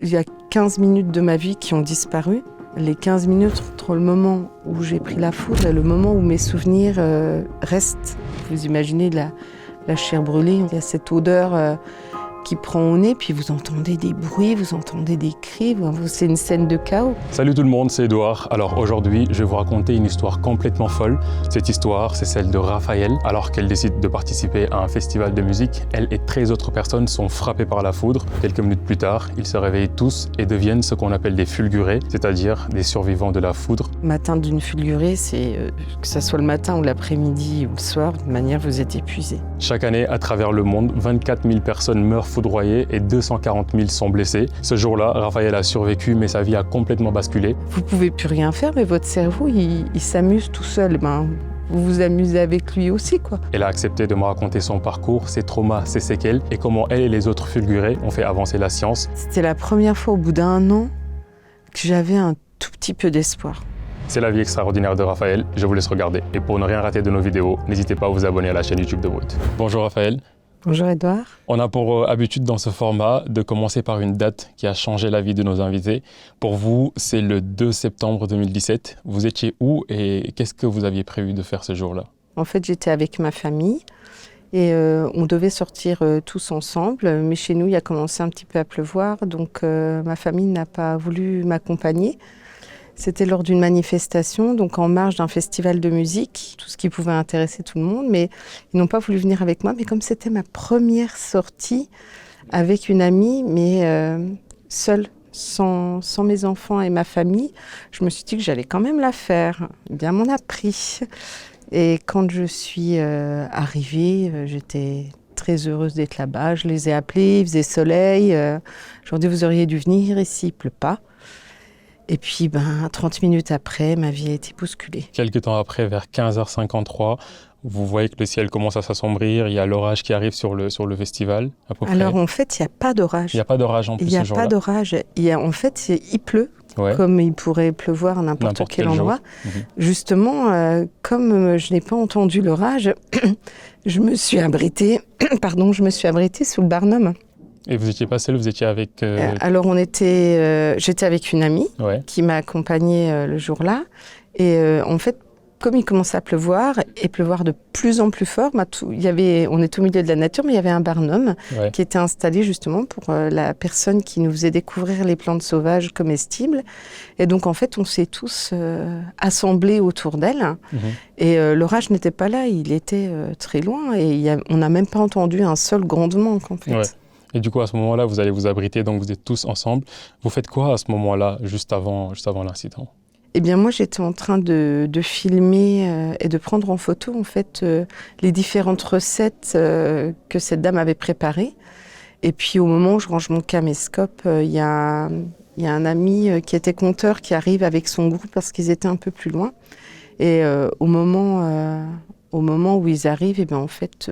Il y a 15 minutes de ma vie qui ont disparu. Les 15 minutes entre le moment où j'ai pris la foudre et le moment où mes souvenirs restent. Vous imaginez la chair brûlée, il y a cette odeur qui prend au nez, puis vous entendez des bruits, vous entendez des cris, c'est une scène de chaos. Salut tout le monde, c'est Edouard. Alors aujourd'hui, je vais vous raconter une histoire complètement folle. Cette histoire, c'est celle de Raphaël. Alors qu'elle décide de participer à un festival de musique, elle et 13 autres personnes sont frappées par la foudre. Quelques minutes plus tard, ils se réveillent tous et deviennent ce qu'on appelle des fulgurés, c'est-à-dire des survivants de la foudre. Matin d'une fulgurée, c'est que ça soit le matin ou l'après-midi ou le soir, de manière vous êtes épuisé. Chaque année, à travers le monde, 24 000 personnes meurent foudroyées et 240 000 sont blessées. Ce jour-là, Raphaël a survécu, mais sa vie a complètement basculé. Vous pouvez plus rien faire, mais votre cerveau, il s'amuse tout seul. Vous vous amusez avec lui aussi, quoi. Elle a accepté de me raconter son parcours, ses traumas, ses séquelles et comment elle et les autres fulgurés ont fait avancer la science. C'était la première fois au bout d'1 an que j'avais un tout petit peu d'espoir. C'est la vie extraordinaire de Raphaël, je vous laisse regarder. Et pour ne rien rater de nos vidéos, n'hésitez pas à vous abonner à la chaîne YouTube de Brut. Bonjour Raphaël. Bonjour Edouard. On a pour habitude dans ce format de commencer par une date qui a changé la vie de nos invités. Pour vous, c'est le 2 septembre 2017. Vous étiez où et qu'est-ce que vous aviez prévu de faire ce jour-là? En fait, j'étais avec ma famille et on devait sortir tous ensemble. Mais chez nous, il a commencé un petit peu à pleuvoir, donc ma famille n'a pas voulu m'accompagner. C'était lors d'une manifestation, donc en marge d'un festival de musique, tout ce qui pouvait intéresser tout le monde, mais ils n'ont pas voulu venir avec moi. Mais comme c'était ma première sortie avec une amie, mais seule, sans mes enfants et ma famille, je me suis dit que j'allais quand même la faire. Bien m'en a pris. Et quand je suis arrivée, j'étais très heureuse d'être là-bas. Je les ai appelés, il faisait soleil. Je leur ai dit, vous auriez dû venir ici, il ne pleut pas. Et puis, 30 minutes après, ma vie a été bousculée. Quelques temps après, vers 15h53, vous voyez que le ciel commence à s'assombrir, il y a l'orage qui arrive sur le festival, à peu près. Alors, en fait, il n'y a pas d'orage. Il n'y a pas d'orage en plus ce jour-là. Il n'y a pas d'orage. En fait, il pleut, ouais. Comme il pourrait pleuvoir à n'importe quel endroit. Justement, comme je n'ai pas entendu l'orage, je me suis abritée sous le Barnum. Et vous n'étiez pas seule, vous étiez avec... Alors, j'étais avec une amie qui m'a accompagnée le jour-là. Et en fait, comme il commençait à pleuvoir, et pleuvoir de plus en plus fort, on était au milieu de la nature, mais il y avait un barnum qui était installé justement pour la personne qui nous faisait découvrir les plantes sauvages comestibles. Et donc, en fait, on s'est tous assemblés autour d'elle. Et l'orage n'était pas là, il était très loin. Et on n'a même pas entendu un seul grondement, en fait. Ouais. Et du coup, à ce moment-là, vous allez vous abriter, donc vous êtes tous ensemble. Vous faites quoi à ce moment-là, juste avant l'incident? Eh bien, moi, j'étais en train de filmer et de prendre en photo, en fait, les différentes recettes que cette dame avait préparées. Et puis, au moment où je range mon caméscope, il y a un ami qui était conteur qui arrive avec son groupe parce qu'ils étaient un peu plus loin. Et au moment où ils arrivent, eh bien, en fait...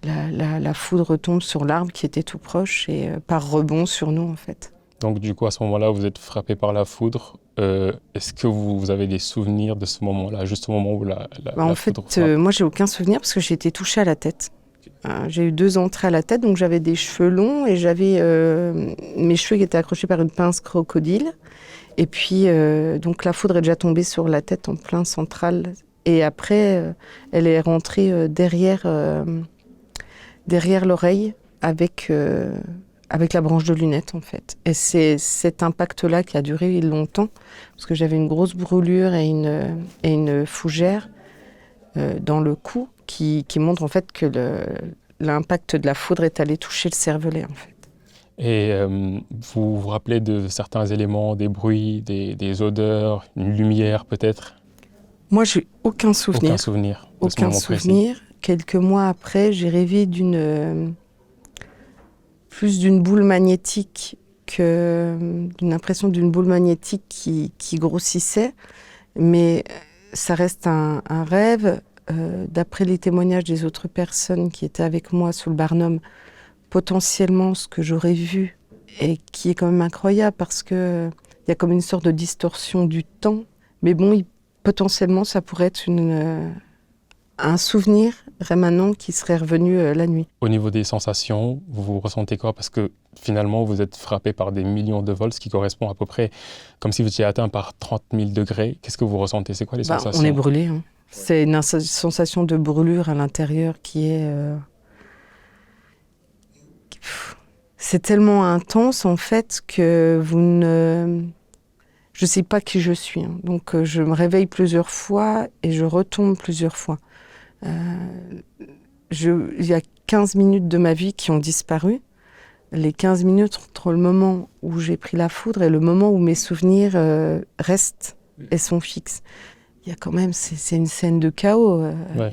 La foudre tombe sur l'arbre qui était tout proche et par rebond sur nous, en fait. Donc, du coup, à ce moment-là, vous êtes frappé par la foudre. Est-ce que vous avez des souvenirs de ce moment-là, juste au moment où la foudre frappe? Moi, j'ai aucun souvenir parce que j'ai été touchée à la tête. J'ai eu 2 entrées à la tête, donc j'avais des cheveux longs et j'avais mes cheveux qui étaient accrochés par une pince crocodile. Et puis, donc, la foudre est déjà tombée sur la tête en plein central. Et après, elle est rentrée derrière l'oreille avec la branche de lunette, en fait. Et c'est cet impact-là qui a duré longtemps, parce que j'avais une grosse brûlure et une fougère dans le cou qui montre en fait que l'impact de la foudre est allé toucher le cervelet, en fait. Et vous vous rappelez de certains éléments, des bruits, des odeurs, une lumière peut-être? Moi, j'ai aucun souvenir. Aucun souvenir. Quelques mois après, j'ai rêvé plus d'une boule magnétique d'une impression d'une boule magnétique qui grossissait. Mais ça reste un rêve. D'après les témoignages des autres personnes qui étaient avec moi sous le Barnum, potentiellement ce que j'aurais vu et qui est quand même incroyable parce qu'il y a comme une sorte de distorsion du temps. Mais bon, potentiellement, ça pourrait être un souvenir rémanent qui serait revenu la nuit. Au niveau des sensations, vous ressentez quoi? Parce que finalement, vous êtes frappé par des millions de volts, ce qui correspond à peu près comme si vous étiez atteint par 30 000 degrés. Qu'est-ce que vous ressentez? C'est quoi les sensations? On est brûlé. Hein. C'est une sensation de brûlure à l'intérieur qui est... C'est tellement intense en fait que vous ne... Je ne sais pas qui je suis. Hein. Donc je me réveille plusieurs fois et je retombe plusieurs fois. Il y a 15 minutes de ma vie qui ont disparu. Les 15 minutes entre le moment où j'ai pris la foudre et le moment où mes souvenirs restent et sont fixes. Il y a quand même, c'est une scène de chaos. Ouais.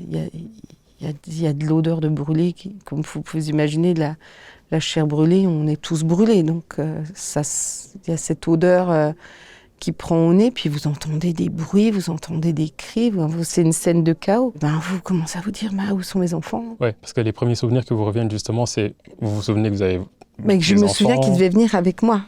Il y a de l'odeur de brûlé, comme vous pouvez imaginer, la chair brûlée, on est tous brûlés. Donc il y a cette odeur qui prend au nez, puis vous entendez des bruits, vous entendez des cris, c'est une scène de chaos. Vous commencez à vous dire, où sont mes enfants? Oui, parce que les premiers souvenirs que vous reviennent justement, c'est, vous vous souvenez que vous avez Mais je me souviens qu'ils devaient venir avec moi,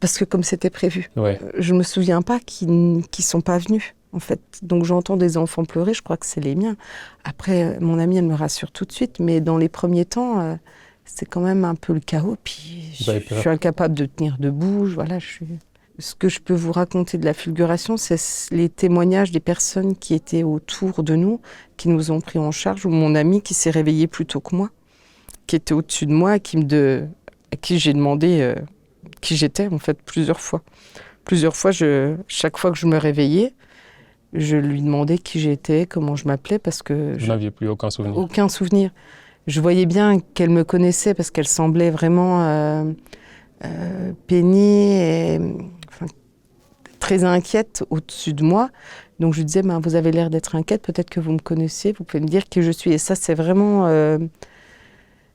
parce que comme c'était prévu. Ouais. Je me souviens pas qu'ils sont pas venus, en fait. Donc j'entends des enfants pleurer, je crois que c'est les miens. Après, mon amie, elle me rassure tout de suite, mais dans les premiers temps, c'est quand même un peu le chaos. Puis je suis incapable de tenir debout, Ce que je peux vous raconter de la fulguration, c'est les témoignages des personnes qui étaient autour de nous, qui nous ont pris en charge, ou mon ami qui s'est réveillé plus tôt que moi, qui était au-dessus de moi, à qui j'ai demandé qui j'étais, en fait, plusieurs fois. Plusieurs fois, chaque fois que je me réveillais, je lui demandais qui j'étais, comment je m'appelais, parce que... Vous n'aviez plus aucun souvenir? Aucun souvenir. Je voyais bien qu'elle me connaissait, parce qu'elle semblait vraiment peignée et très inquiète au-dessus de moi. Donc je lui disais, vous avez l'air d'être inquiète, peut-être que vous me connaissez, vous pouvez me dire qui je suis. Et ça, c'est vraiment...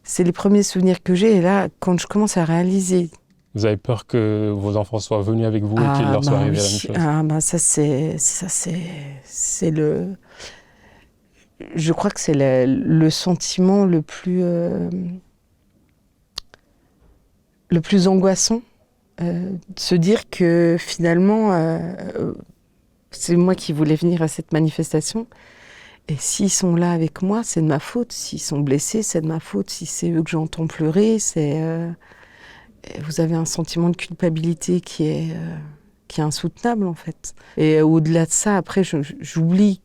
c'est les premiers souvenirs que j'ai. Et là, quand je commence à réaliser... Vous avez peur que vos enfants soient venus avec vous et qu'il leur soit arrivé la même chose? C'est le... Je crois que c'est le sentiment le plus angoissant. De se dire que finalement, c'est moi qui voulais venir à cette manifestation. Et s'ils sont là avec moi, c'est de ma faute. S'ils sont blessés, c'est de ma faute. Si c'est eux que j'entends pleurer, vous avez un sentiment de culpabilité qui est insoutenable, en fait. Et au-delà de ça, après, j'oublie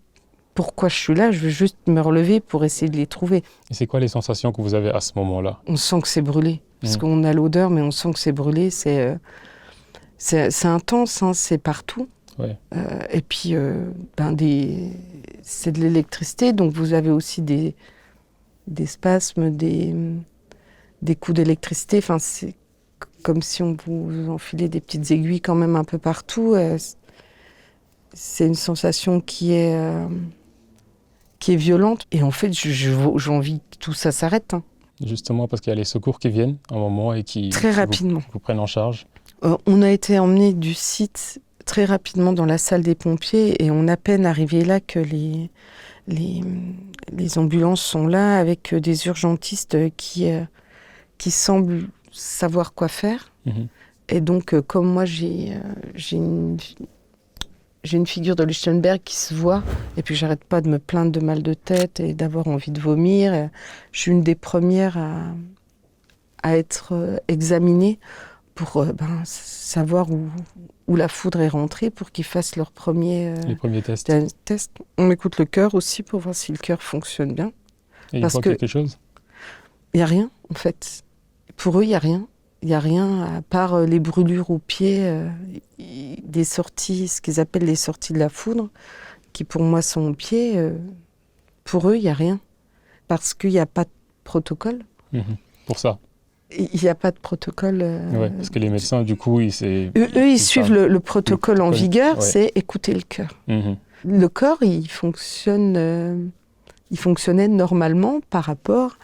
pourquoi je suis là. Je veux juste me relever pour essayer de les trouver. Et c'est quoi les sensations que vous avez à ce moment-là? On sent que c'est brûlé. Parce qu'on a l'odeur, mais on sent que c'est brûlé. C'est intense, hein, c'est partout. Ouais. Et puis, c'est de l'électricité, donc vous avez aussi des spasmes, des coups d'électricité. Enfin, c'est comme si on vous enfilait des petites aiguilles quand même un peu partout. C'est une sensation qui est violente. Et en fait, j'ai envie que tout ça s'arrête. Hein. Justement, parce qu'il y a les secours qui viennent à un moment et qui très rapidement vous prennent en charge. On a été emmenés du site très rapidement dans la salle des pompiers et on a à peine arrivé là que les ambulances sont là avec des urgentistes qui semblent savoir quoi faire. Mmh. Et donc, comme moi, j'ai une figure de Lichtenberg qui se voit, et puis j'arrête pas de me plaindre de mal de tête et d'avoir envie de vomir. Je suis une des premières à être examinée pour savoir où la foudre est rentrée, pour qu'ils fassent les premiers tests. On écoute le cœur aussi pour voir si le cœur fonctionne bien. Et il voit quelque chose? Il n'y a rien, en fait. Pour eux, il n'y a rien. Il n'y a rien à part les brûlures aux pieds, des sorties, ce qu'ils appellent les sorties de la foudre, qui pour moi sont aux pieds. Pour eux, il n'y a rien. Parce qu'il n'y a pas de protocole. Mmh. Pour ça? Il n'y a pas de protocole. Oui, parce que les médecins, du coup, ils suivent le protocole en vigueur, ouais. C'est écouter le cœur. Mmh. Le corps, il fonctionnait normalement par rapport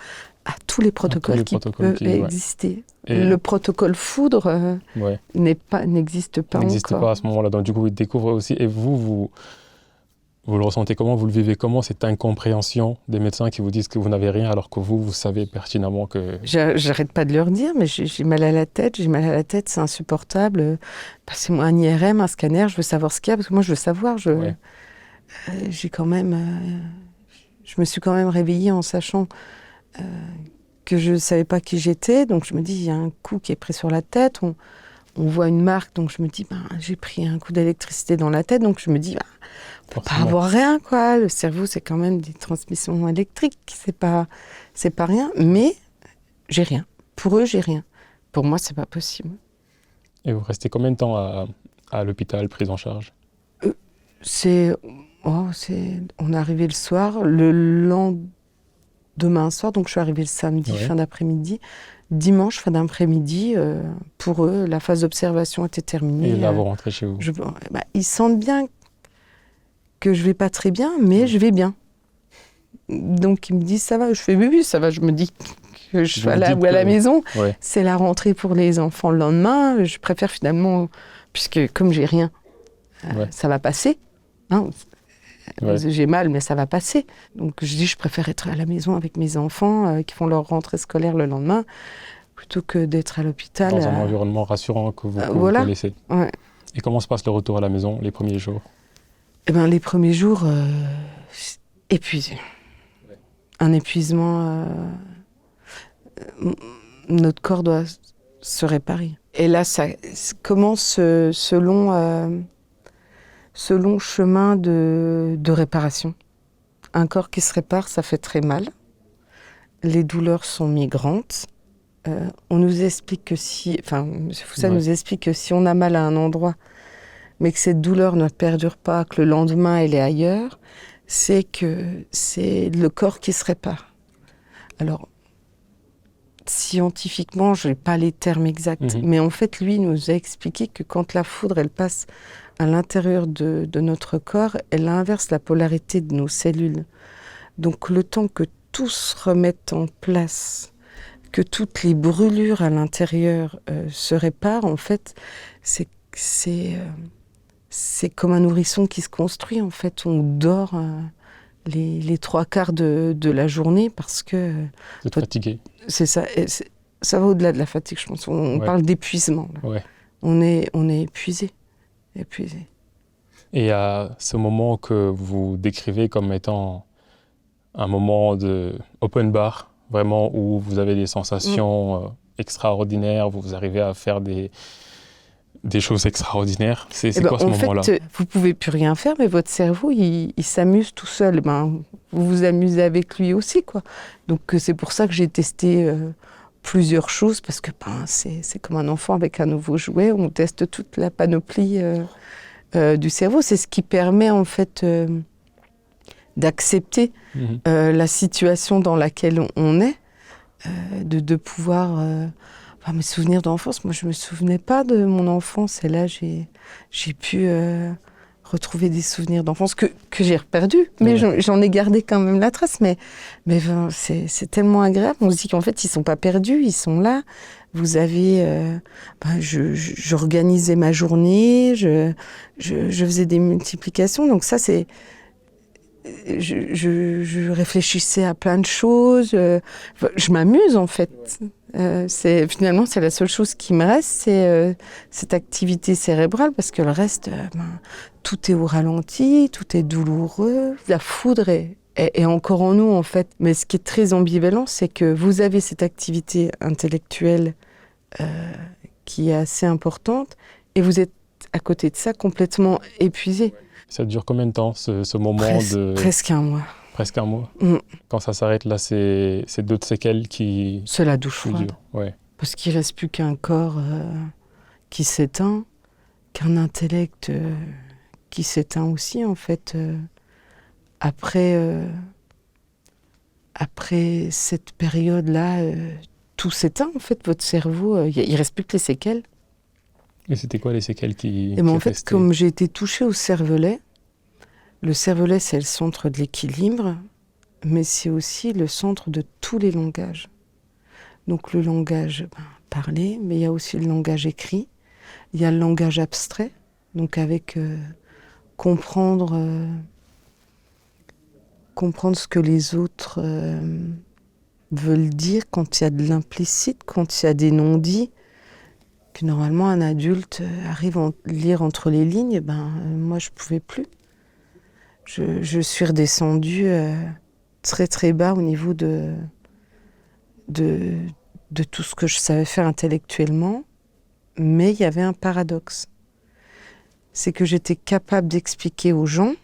à tous les protocoles qui peuvent exister. Et le protocole foudre n'existe pas encore. N'existe pas à ce moment-là. Donc, du coup, ils découvrent aussi. Et vous le ressentez comment? Vous le vivez comment, cette incompréhension des médecins qui vous disent que vous n'avez rien alors que vous savez pertinemment que... J'arrête pas de leur dire, mais j'ai mal à la tête, c'est insupportable. Passez-moi un IRM, un scanner, je veux savoir ce qu'il y a, parce que moi je veux savoir. J'ai quand même... je me suis quand même réveillée en sachant que je ne savais pas qui j'étais. Donc je me dis, il y a un coup qui est pris sur la tête. On voit une marque, donc je me dis, j'ai pris un coup d'électricité dans la tête. Donc je me dis, on peut pas avoir rien, quoi. Le cerveau, c'est quand même des transmissions électriques. C'est pas rien. Mais j'ai rien. Pour eux, j'ai rien. Pour moi, c'est pas possible. Et vous restez combien de temps à l'hôpital, prise en charge? On est arrivé le soir, le lendemain soir, donc je suis arrivée le samedi, fin d'après-midi. Dimanche, fin d'après-midi, pour eux, la phase d'observation était terminée. Et là, vous rentrez chez vous? Ils sentent bien que je vais pas très bien, mais je vais bien. Donc ils me disent, ça va? Je fais, oui, ça va. Je me dis que je suis à la maison. Ouais. C'est la rentrée pour les enfants le lendemain. Je préfère finalement, puisque comme j'ai rien, ça va passer. Hein, j'ai mal, mais ça va passer. Donc je dis, je préfère être à la maison avec mes enfants qui font leur rentrée scolaire le lendemain, plutôt que d'être à l'hôpital. Dans un environnement rassurant que vous connaissez. Ouais. Et comment se passe le retour à la maison, les premiers jours? Les premiers jours, épuisé. Ouais. Un épuisement. Notre corps doit se réparer. Et là, ça commence ce long chemin de réparation. Un corps qui se répare, ça fait très mal. Les douleurs sont migrantes. On nous explique que M. Foussa nous explique que si on a mal à un endroit, mais que cette douleur ne perdure pas, que le lendemain elle est ailleurs, c'est que c'est le corps qui se répare. Alors, scientifiquement, je n'ai pas les termes exacts, mais en fait, lui nous a expliqué que quand la foudre, elle passe à l'intérieur de notre corps, elle inverse la polarité de nos cellules. Donc le temps que tout se remette en place, que toutes les brûlures à l'intérieur se réparent, en fait, c'est comme un nourrisson qui se construit. En fait, on dort les 3/4 de la journée parce que... Vous êtes fatigué. C'est ça. Ça va au-delà de la fatigue, je pense. On parle d'épuisement. Ouais. On est épuisé. Et à ce moment que vous décrivez comme étant un moment de open bar, vraiment où vous avez des sensations extraordinaires, vous arrivez à faire des choses extraordinaires, c'est quoi ce moment-là? En fait, vous pouvez plus rien faire, mais votre cerveau, il s'amuse tout seul. Vous vous amusez avec lui aussi, quoi. Donc c'est pour ça que j'ai testé plusieurs choses, parce que c'est comme un enfant avec un nouveau jouet, on teste toute la panoplie du cerveau. C'est ce qui permet en fait d'accepter la situation dans laquelle on est, de pouvoir... mes souvenirs d'enfance, moi je me souvenais pas de mon enfance, et là j'ai pu retrouver des souvenirs d'enfance que j'ai perdus, mais j'en ai gardé quand même la trace. Mais c'est tellement agréable. On se dit qu'en fait ils sont pas perdus, ils sont là. Vous avez, j'organisais ma journée, je faisais des multiplications, donc ça c'est. Je réfléchissais à plein de choses. Je m'amuse en fait. Finalement, c'est la seule chose qui me reste, c'est cette activité cérébrale, parce que le reste, tout est au ralenti, tout est douloureux. La foudre est encore en nous en fait. Mais ce qui est très ambivalent, c'est que vous avez cette activité intellectuelle qui est assez importante, et vous êtes à côté de ça complètement épuisé. Ça dure combien de temps, ce moment de... Presque un mois. Presque un mois. Quand ça s'arrête, là, c'est d'autres séquelles qui... C'est la douche froide. Ouais. Parce qu'il ne reste plus qu'un corps qui s'éteint, qu'un intellect qui s'éteint aussi, en fait. Après cette période-là, tout s'éteint, en fait. Votre cerveau, il ne reste plus que les séquelles. Et c'était quoi les séquelles qui en fait, comme j'ai été touchée au cervelet, le cervelet, c'est le centre de l'équilibre, mais c'est aussi le centre de tous les langages. Donc le langage parlé, mais il y a aussi le langage écrit, il y a le langage abstrait, donc avec comprendre ce que les autres veulent dire quand il y a de l'implicite, quand il y a des non-dits. Que normalement un adulte arrive à lire entre les lignes, moi je pouvais plus. Je suis redescendue très très bas au niveau de tout ce que je savais faire intellectuellement, mais il y avait un paradoxe. C'est que j'étais capable d'expliquer aux gens,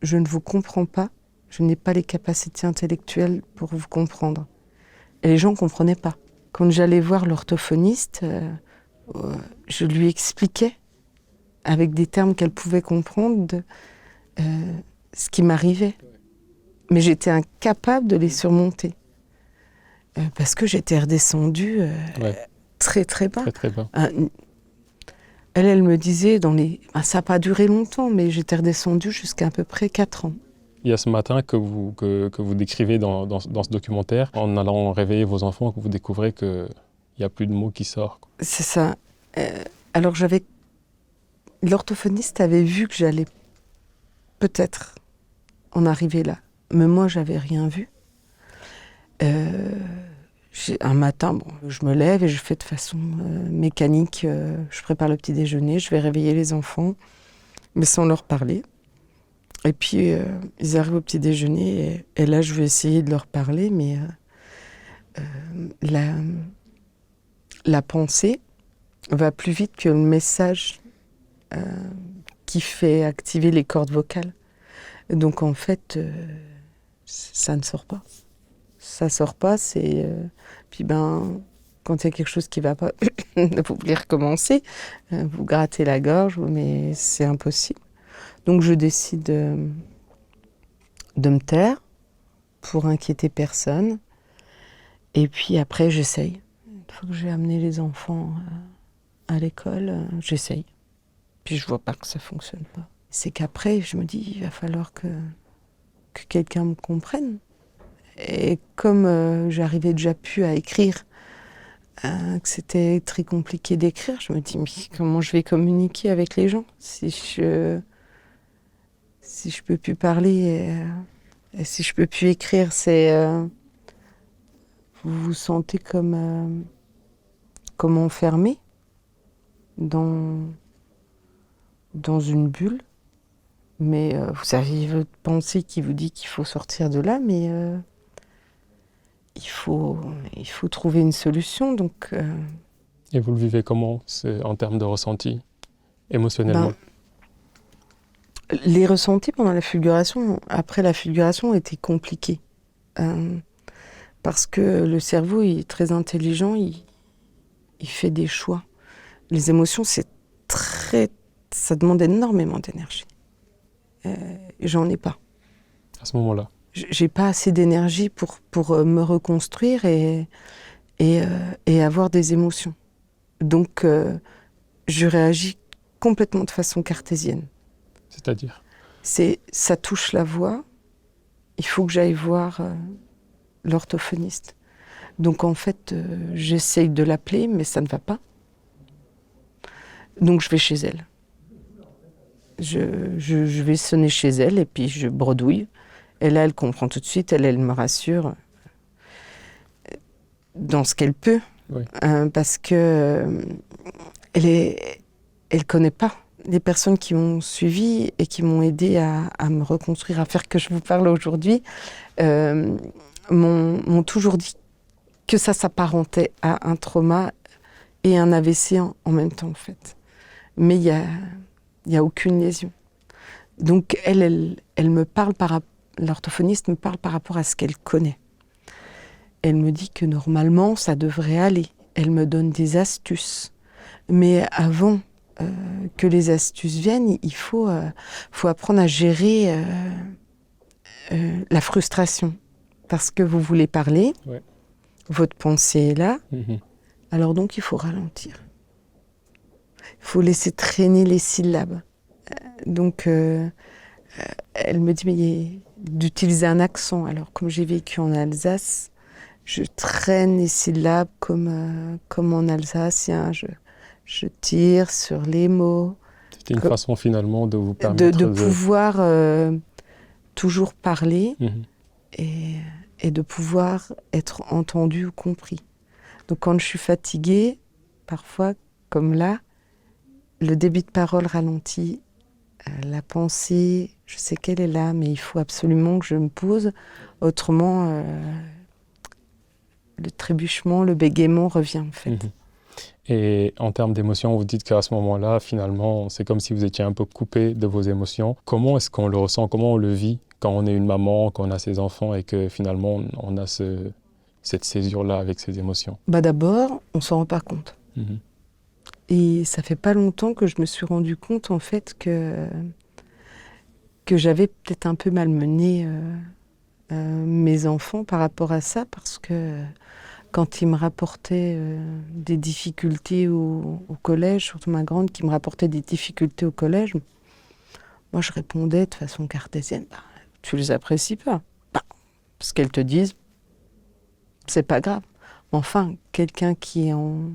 je ne vous comprends pas, je n'ai pas les capacités intellectuelles pour vous comprendre. Et les gens ne comprenaient pas. Quand j'allais voir l'orthophoniste, je lui expliquais, avec des termes qu'elle pouvait comprendre, ce qui m'arrivait. Mais j'étais incapable de les surmonter. Parce que j'étais redescendue très très bas. Très très bas. Elle me disait, ça n'a pas duré longtemps, mais j'étais redescendue jusqu'à peu près 4 ans. Il y a ce matin que vous décrivez dans ce documentaire, en allant réveiller vos enfants, que vous découvrez qu'il n'y a plus de mots qui sortent. C'est ça. Alors l'orthophoniste avait vu que j'allais peut-être en arriver là. Mais moi, j'avais rien vu. Un matin, je me lève et je fais de façon mécanique. Je prépare le petit déjeuner, je vais réveiller les enfants, mais sans leur parler. Et puis, ils arrivent au petit déjeuner et là, je vais essayer de leur parler, mais la pensée va plus vite que le message qui fait activer les cordes vocales. Donc, en fait, ça ne sort pas. Ça sort pas, c'est... Puis quand il y a quelque chose qui va pas, vous voulez recommencer, vous grattez la gorge, mais c'est impossible. Donc je décide de me taire pour inquiéter personne. Et puis après, j'essaye. Une fois que j'ai amené les enfants à l'école, j'essaye. Puis je vois pas que ça fonctionne pas. C'est qu'après, je me dis, il va falloir que quelqu'un me comprenne. Et comme j'arrivais déjà plus à écrire, que c'était très compliqué d'écrire, je me dis, mais comment je vais communiquer avec les gens si je peux plus parler et si je peux plus écrire, vous vous sentez comme enfermé dans une bulle, mais vous avez votre pensée qui vous dit qu'il faut sortir de là, mais il faut trouver une solution. Donc, Et vous le vivez comment, en termes de ressenti, émotionnellement? Les ressentis pendant la fulguration, après la fulguration, étaient compliqués. Parce que le cerveau est très intelligent, il fait des choix. Les émotions, ça demande énormément d'énergie. Et j'en ai pas. À ce moment-là? J'ai pas assez d'énergie pour me reconstruire et avoir des émotions. Donc, je réagis complètement de façon cartésienne. C'est-à-dire? Ça touche la voix, il faut que j'aille voir l'orthophoniste. Donc en fait, j'essaye de l'appeler, mais ça ne va pas. Donc je vais chez elle. Je vais sonner chez elle et puis je bredouille. Et là, elle comprend tout de suite, elle me rassure dans ce qu'elle peut. Oui. Parce que elle connaît pas. Les personnes qui m'ont suivie et qui m'ont aidée à me reconstruire, à faire que je vous parle aujourd'hui, m'ont toujours dit que ça s'apparentait à un trauma et un AVC en même temps, en fait. Mais il y a aucune lésion. Donc, elle me parle l'orthophoniste me parle par rapport à ce qu'elle connaît. Elle me dit que normalement, ça devrait aller. Elle me donne des astuces. Mais avant que les astuces viennent, il faut apprendre à gérer la frustration. Parce que vous voulez parler, ouais. Votre pensée est là, Mm-hmm. Alors donc il faut ralentir. Il faut laisser traîner les syllabes. Donc elle me dit mais d'utiliser un accent. Alors comme j'ai vécu en Alsace, je traîne les syllabes comme en alsacien. Je tire sur les mots. C'était une façon finalement de vous permettre de pouvoir toujours parler et de pouvoir être entendu ou compris. Donc quand je suis fatiguée, parfois, comme là, le débit de parole ralentit La pensée, je sais qu'elle est là, mais il faut absolument que je me pose. Autrement, le trébuchement, le bégaiement revient en fait. Mhm. Et en termes d'émotions, vous dites qu'à ce moment-là, finalement, c'est comme si vous étiez un peu coupé de vos émotions. Comment est-ce qu'on le ressent? Comment on le vit quand on est une maman, quand on a ses enfants et que finalement, on a cette césure-là avec ses émotions? D'abord, on s'en rend pas compte. Mhm. Et ça fait pas longtemps que je me suis rendu compte en fait que j'avais peut-être un peu malmené mes enfants par rapport à ça, parce que quand ils me rapportaient des difficultés au collège, surtout ma grande qui me rapportait des difficultés au collège, moi je répondais de façon cartésienne, tu les apprécies pas. Ce qu'elles te disent, c'est pas grave. Enfin, quelqu'un qui est en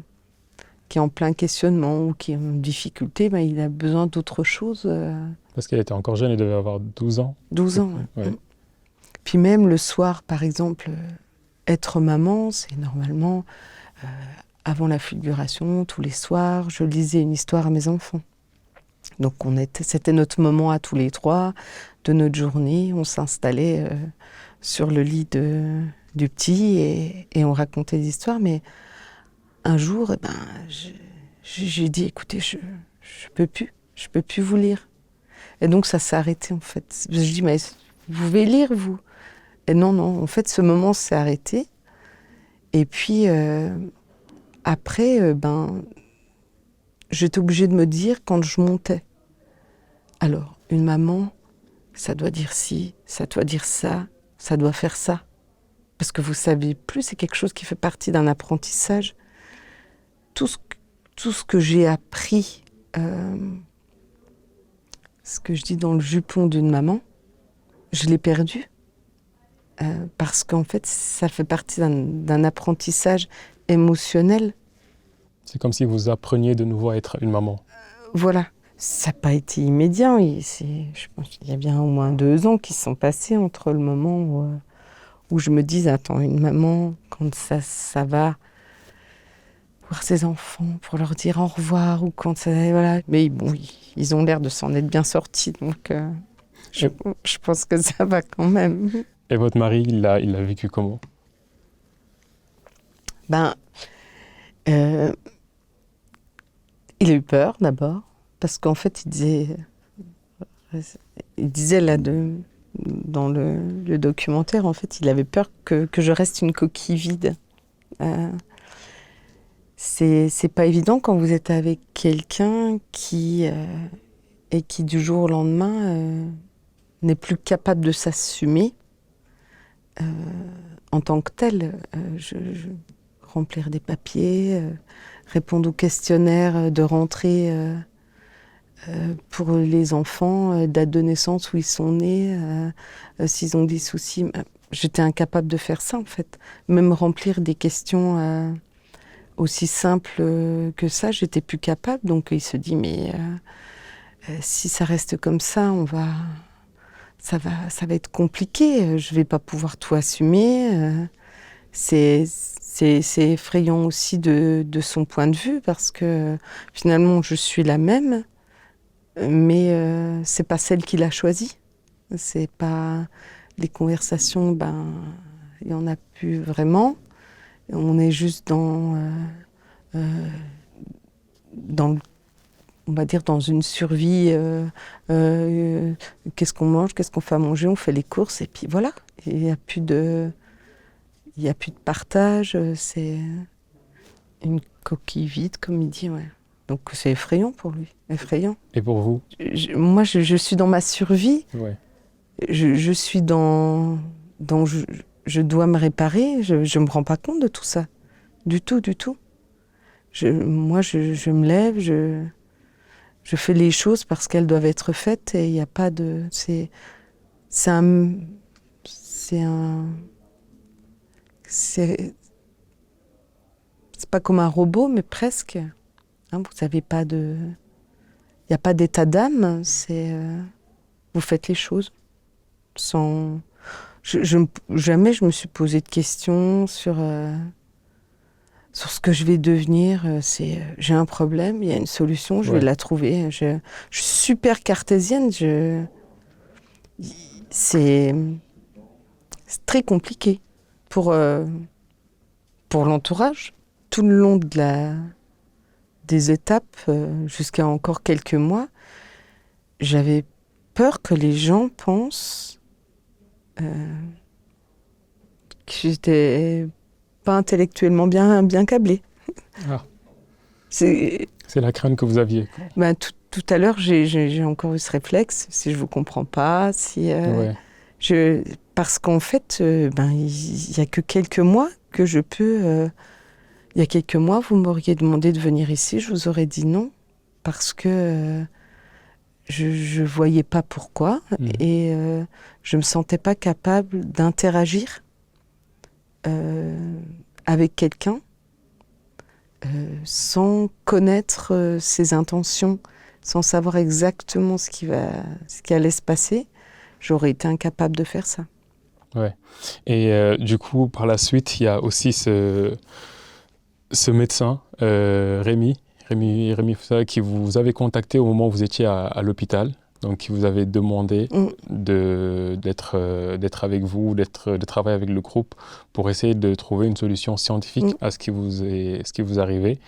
plein questionnement ou qui est en difficulté, il a besoin d'autre chose. Parce qu'elle était encore jeune, elle devait avoir 12 ans. 12 ans. Ouais. Puis même le soir, par exemple, être maman, c'est normalement avant la fulguration, tous les soirs, je lisais une histoire à mes enfants. Donc c'était notre moment à tous les trois de notre journée. On s'installait sur le lit du petit et on racontait des histoires. Mais un jour, j'ai dit, écoutez, je peux plus vous lire. Et donc ça s'est arrêté en fait. Je dis, mais vous pouvez lire vous? Et non, en fait ce moment s'est arrêté. Et puis après, j'étais obligée de me dire quand je montais. Alors, une maman, ça doit dire ci, ça doit dire ça, ça doit faire ça. Parce que vous savez plus, c'est quelque chose qui fait partie d'un apprentissage. Tout ce que j'ai appris, ce que je dis dans le jupon d'une maman, je l'ai perdu. Parce qu'en fait, ça fait partie d'un apprentissage émotionnel. C'est comme si vous appreniez de nouveau à être une maman. Voilà. Ça n'a pas été immédiat. Je pense qu'il y a bien au moins 2 ans qui se sont passés entre le moment où je me dis, attends, une maman, quand ça va voir ses enfants pour leur dire au revoir, ou quand ça... Voilà. Mais bon, ils ont l'air de s'en être bien sortis, donc je pense que ça va quand même. Et votre mari, il l'a vécu comment? Il a eu peur d'abord, parce qu'en fait, il disait là dans le documentaire, en fait, il avait peur que je reste une coquille vide. C'est pas évident quand vous êtes avec quelqu'un qui du jour au lendemain n'est plus capable de s'assumer en tant que tel. Remplir des papiers, répondre aux questionnaires de rentrée pour les enfants, date de naissance, où ils sont nés, s'ils ont des soucis. J'étais incapable de faire ça en fait. Même remplir des questions aussi simples que ça, j'étais plus capable. Donc il se dit, mais si ça reste comme ça, ça va être compliqué. Je vais pas pouvoir tout assumer. C'est effrayant aussi de son point de vue, parce que finalement je suis la même, mais c'est pas celle qu'il a choisie. C'est pas les conversations, il y en a plus vraiment. On est juste dans on va dire dans une survie. Qu'est-ce qu'on mange, qu'est-ce qu'on fait à manger, on fait les courses et puis voilà. Il n'y a plus de partage, c'est une coquille vide, comme il dit, ouais. Donc c'est effrayant pour lui, effrayant. Et pour vous? Moi, je suis dans ma survie. Ouais. Je suis dans je dois me réparer. Je me rends pas compte de tout ça, du tout. Moi, je me lève, je fais les choses parce qu'elles doivent être faites, et il n'y a pas de... C'est pas comme un robot, mais presque. Hein, vous n'avez pas de... Il n'y a pas d'état d'âme, vous faites les choses sans... Jamais je me suis posé de questions sur sur ce que je vais devenir. J'ai un problème, il y a une solution, je vais la trouver. Je suis super cartésienne. C'est très compliqué pour l'entourage. Tout le long des étapes, jusqu'à encore quelques mois, j'avais peur que les gens pensent que j'étais pas intellectuellement bien câblée. Ah. C'est la crainte que vous aviez. Ben, tout à l'heure, j'ai encore eu ce réflexe, si je vous comprends pas, si parce qu'en fait, il y a que quelques mois que je peux. Il y a quelques mois, vous m'auriez demandé de venir ici, je vous aurais dit non, parce que je voyais pas pourquoi et je me sentais pas capable d'interagir avec quelqu'un sans connaître ses intentions, sans savoir exactement ce qui allait se passer. J'aurais été incapable de faire ça. Ouais. Et du coup, par la suite, il y a aussi ce médecin, Rémi Foussa, qui vous avait contacté au moment où vous étiez à l'hôpital, donc qui vous avait demandé d'être avec vous, de travailler avec le groupe pour essayer de trouver une solution scientifique à ce qui vous arrivait.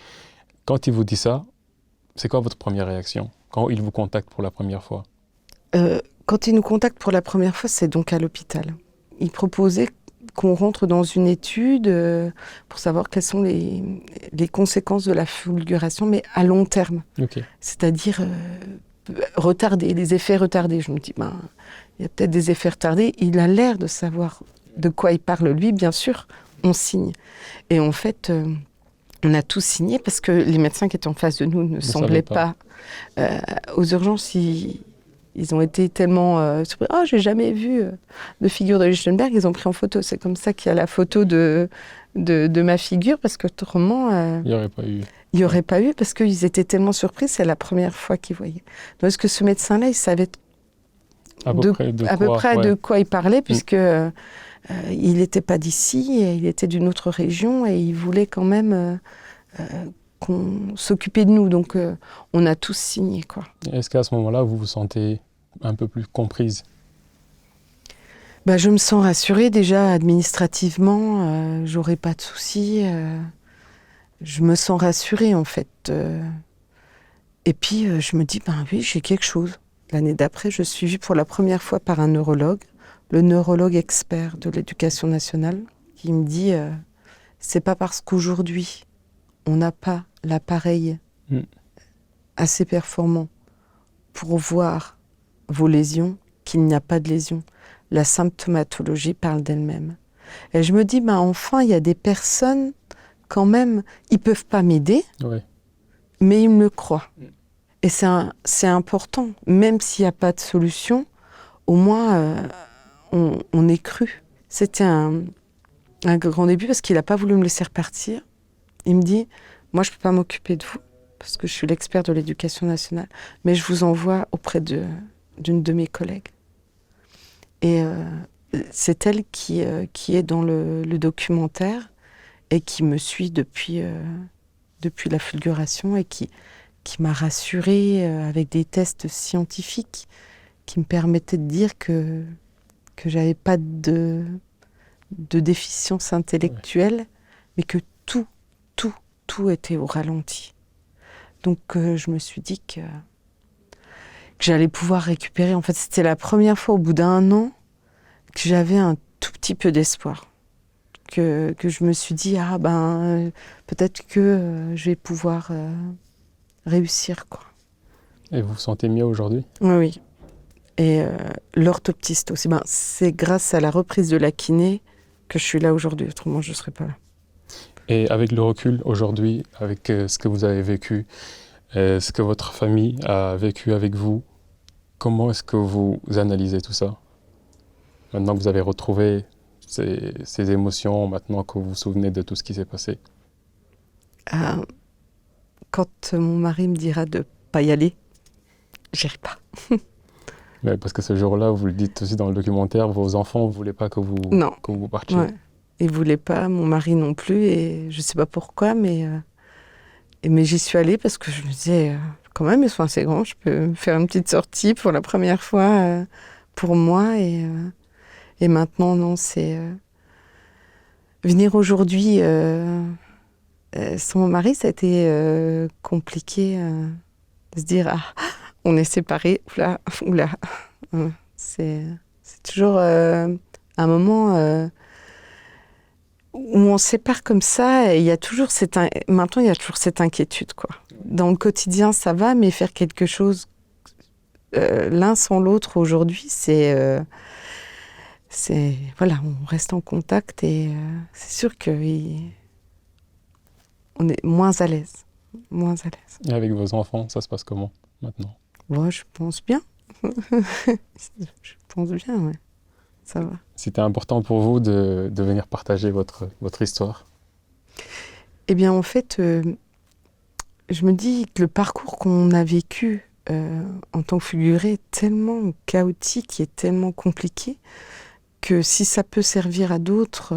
Quand il vous dit ça, c'est quoi votre première réaction quand il vous contacte pour la première fois? Quand il nous contacte pour la première fois, c'est donc à l'hôpital. Il proposait qu'on rentre dans une étude pour savoir quelles sont les conséquences de la fulguration, mais à long terme. Okay. C'est-à-dire retardés, les effets retardés. Je me dis, il y a peut-être des effets retardés. Il a l'air de savoir de quoi il parle, lui, bien sûr. On signe. Et en fait, on a tous signé parce que les médecins qui étaient en face de nous ne semblaient pas. Aux urgences, ils ont été tellement surpris. Oh, j'ai jamais vu de figure de Lichtenberg. Ils ont pris en photo. C'est comme ça qu'il y a la photo de ma figure, parce qu'autrement, il n'y aurait pas eu. Il n'y aurait pas eu, parce qu'ils étaient tellement surpris. C'est la première fois qu'ils voyaient. Donc, est-ce que ce médecin-là, il savait à peu près de quoi il parlait, puisque il n'était pas d'ici, et il était d'une autre région, et il voulait quand même qu'on s'occupait de nous. Donc, on a tous signé, quoi. Est-ce qu'à ce moment-là, vous vous sentez un peu plus comprise? Je me sens rassurée. Déjà, administrativement, j'aurai pas de soucis. Je me sens rassurée, en fait. Et puis, je me dis, oui, j'ai quelque chose. L'année d'après, je suis vue pour la première fois par un neurologue, le neurologue expert de l'Éducation nationale, qui me dit, c'est pas parce qu'aujourd'hui, on n'a pas l'appareil assez performant pour voir vos lésions qu'il n'y a pas de lésions. La symptomatologie parle d'elle-même. Et je me dis, enfin, il y a des personnes, quand même, ils ne peuvent pas m'aider, mais ils me le croient. Et c'est important, même s'il n'y a pas de solution, au moins, on est cru. C'était un grand début, parce qu'il n'a pas voulu me laisser repartir. Il me dit, moi, je ne peux pas m'occuper de vous, parce que je suis l'expert de l'Éducation nationale, mais je vous envoie auprès d'une de mes collègues. Et c'est elle qui est dans le documentaire et qui me suit depuis la fulguration, et qui m'a rassurée avec des tests scientifiques qui me permettaient de dire que j'avais pas de déficience intellectuelle, mais que tout était au ralenti. Donc je me suis dit que j'allais pouvoir récupérer. En fait, c'était la première fois au bout d'1 an que j'avais un tout petit peu d'espoir. Que je me suis dit, peut-être que je vais pouvoir réussir, quoi. Et vous vous sentez mieux aujourd'hui? Oui. Et l'orthoptiste aussi. C'est grâce à la reprise de la kiné que je suis là aujourd'hui. Autrement, je ne serais pas là. Et avec le recul aujourd'hui, avec ce que vous avez vécu, ce que votre famille a vécu avec vous, comment est-ce que vous analysez tout ça? Maintenant que vous avez retrouvé ces émotions, maintenant que vous vous souvenez de tout ce qui s'est passé? Quand mon mari me dira de ne pas y aller, j'irai pas. Mais parce que ce jour-là, vous le dites aussi dans le documentaire, vos enfants ne voulaient pas que vous partiez. Ouais. Il voulait pas, mon mari non plus, et je sais pas pourquoi, mais j'y suis allée parce que je me disais, quand même, ils sont assez grands, je peux me faire une petite sortie pour la première fois pour moi, et maintenant, non, c'est venir aujourd'hui sans mon mari, ça a été compliqué de se dire, ah, on est séparés, oula, oula. C'est toujours un moment où on se sépare comme ça, et il y a toujours maintenant il y a toujours cette inquiétude, quoi. Dans le quotidien ça va, mais faire quelque chose l'un sans l'autre aujourd'hui, voilà, on reste en contact, et c'est sûr que on est moins à l'aise, moins à l'aise. Et avec vos enfants, ça se passe comment maintenant? Moi, je pense bien. Je pense bien, ouais. Ça va. C'était important pour vous de venir partager votre histoire? Eh bien, en fait, je me dis que le parcours qu'on a vécu en tant que figuré est tellement chaotique et tellement compliqué que si ça peut servir à d'autres,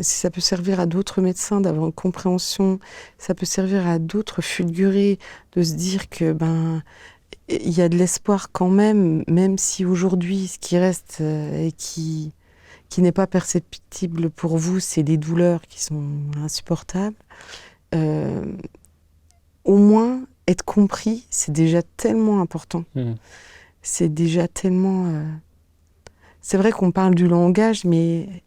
si ça peut servir à d'autres médecins d'avoir une compréhension, ça peut servir à d'autres fulgurés de se dire que il y a de l'espoir quand même si aujourd'hui ce qui reste et qui n'est pas perceptible pour vous, c'est des douleurs qui sont insupportables. Au moins, être compris, c'est déjà tellement important. C'est déjà tellement... C'est vrai qu'on parle du langage, mais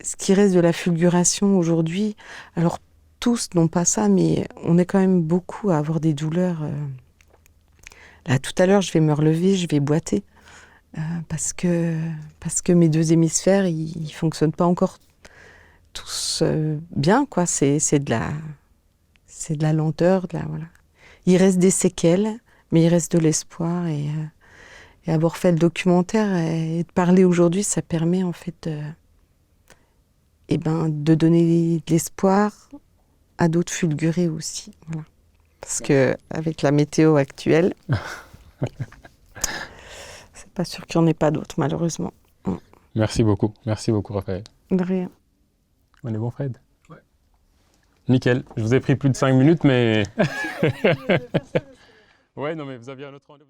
ce qui reste de la fulguration aujourd'hui, alors tous n'ont pas ça, mais on est quand même beaucoup à avoir des douleurs. Là, tout à l'heure, je vais me relever, je vais boiter, parce que mes deux hémisphères, ils fonctionnent pas encore tous bien, quoi. C'est de la lenteur, voilà. Il reste des séquelles, mais il reste de l'espoir, et avoir fait le documentaire et de parler aujourd'hui, ça permet en fait de donner de l'espoir à d'autres fulgurés aussi. Voilà. Parce que avec la météo actuelle, c'est pas sûr qu'il n'y en ait pas d'autres, malheureusement. Merci beaucoup, Raphaël. De rien. On est bon, Fred? Ouais. Nickel, je vous ai pris plus de 5 minutes, mais... Ouais, non, mais vous aviez un autre rendez-vous.